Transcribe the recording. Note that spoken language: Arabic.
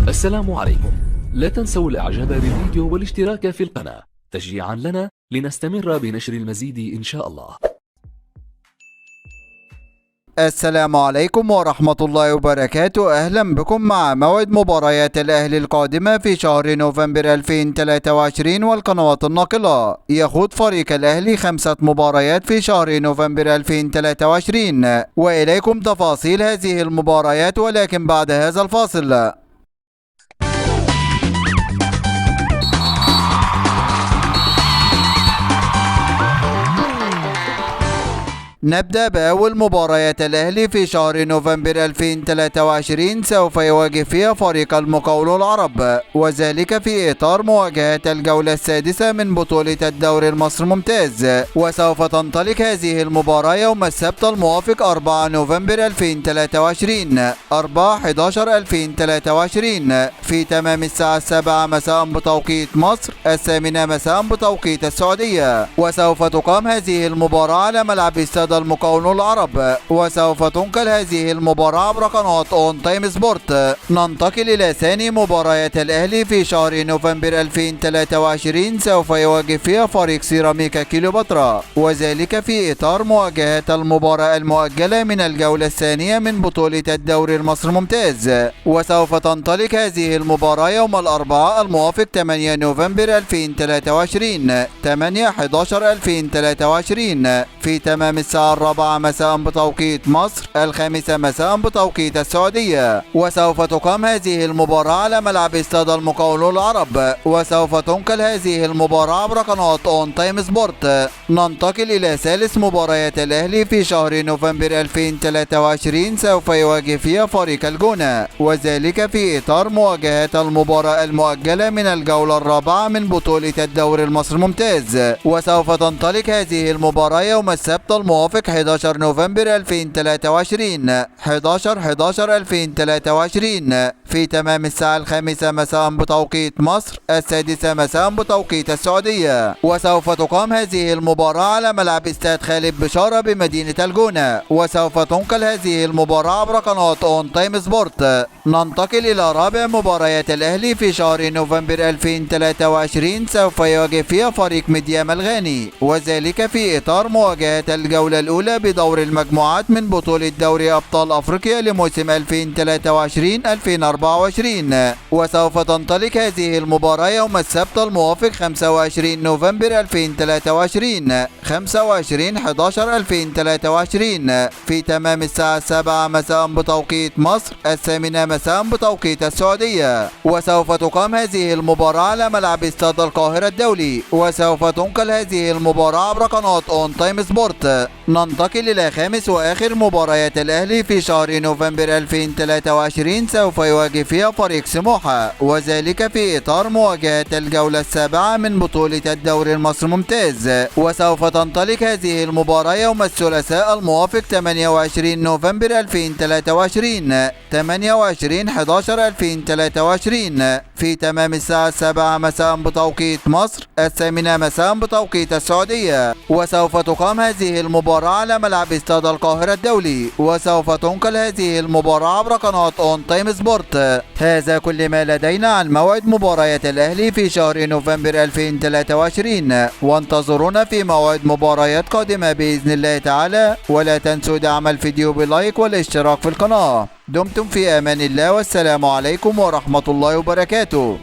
السلام عليكم. لا تنسوا الاعجاب بالفيديو والاشتراك في القناة تشجيعا لنا لنستمر بنشر المزيد إن شاء الله. السلام عليكم ورحمة الله وبركاته. أهلا بكم مع موعد مباريات الأهلي القادمة في شهر نوفمبر 2023 والقنوات الناقلة. يخوض فريق الأهلي 5 مباريات في شهر نوفمبر 2023 وإليكم تفاصيل هذه المباريات ولكن بعد هذا الفاصل. نبدأ بأول مباريات الأهلي في شهر نوفمبر 2023 سوف يواجه فيها فريق المقاولون العرب، وذلك في إطار مواجهة الجولة السادسة من بطولة الدوري المصري الممتاز، وسوف تنطلق هذه المباراة يوم السبت الموافق 4 نوفمبر 2023 4/11/2023 في تمام الساعة 7 مساء بتوقيت مصر، 8 مساء بتوقيت السعودية. وسوف تقام هذه المباراة على ملعب استاد المقاولون العرب، وسوف تنقل هذه المباراة عبر قناة اون تايم سبورت. ننتقل إلى ثاني مباريات الأهلي في شهر نوفمبر 2023 سوف يواجه فيها فريق سيراميكا كيلوباترا، وذلك في إطار مواجهة المباراة المؤجلة من الجولة الثانية من بطولة الدوري المصري الممتاز، وسوف تنطلق هذه المباراة يوم الأربعاء الموافق 8 نوفمبر 2023 8/11/2023 في تمام الساعة 4 مساء بتوقيت مصر، 5 مساء بتوقيت السعودية. وسوف تقام هذه المباراة على ملعب استاد المقاولون العرب، وسوف تنقل هذه المباراة عبر قناة اون تايم سبورت. ننتقل إلى ثالث مباريات الأهلي في شهر نوفمبر 2023 سوف يواجه فيها فريق الجونة، وذلك في إطار مواجهة المباراة المؤجلة من الجولة الرابعة من بطولة الدوري المصري الممتاز، وسوف تنطلق هذه المباراة يوم السبت الموافق 11 نوفمبر 2023 11/11/2023 في تمام الساعة 5 مساء بتوقيت مصر، 6 مساء بتوقيت السعودية. وسوف تقام هذه المباراة على ملعب استاد خالد بشارة بمدينة الجونة، وسوف تنقل هذه المباراة عبر قناة اون تايم سبورت. ننتقل إلى رابع مباريات الأهلي في شهر نوفمبر 2023 سوف يواجه فيها فريق ميديام الغاني، وذلك في إطار مواجهة الجولة الأولى بدور المجموعات من بطولة دوري أبطال أفريقيا لموسم 2023-2024. وسوف تنطلق هذه المباراة يوم السبت الموافق 25 نوفمبر 2023 25/11/2023 في تمام الساعة 7 مساء بتوقيت مصر، 8 مساء بتوقيت السعودية. وسوف تقام هذه المباراة على ملعب استاد القاهرة الدولي، وسوف تنقل هذه المباراة عبر قناة اون تايم سبورت. ننتقل إلى خامس وآخر مباريات الأهلي في شهر نوفمبر 2023 سوف يواجه فيها فريق سموحة، وذلك في إطار مواجهة الجولة السابعة من بطولة الدوري المصري الممتاز، وسوف تنطلق هذه المباراة يوم الثلاثاء الموافق 28 نوفمبر 2023 28/11/2023 في تمام الساعة 7 مساء بتوقيت مصر، 8 مساء بتوقيت السعودية. وسوف تقام هذه المباراة على ملعب استاد القاهرة الدولي، وسوف تنقل هذه المباراة عبر قناة اون تايم سبورت. هذا كل ما لدينا عن موعد مباريات الأهلي في شهر نوفمبر 2023، وانتظرونا في موعد مباريات قادمة بإذن الله تعالى. ولا تنسوا دعم الفيديو بلايك والاشتراك في القناة. دمتم في أمان الله، والسلام عليكم ورحمة الله وبركاته.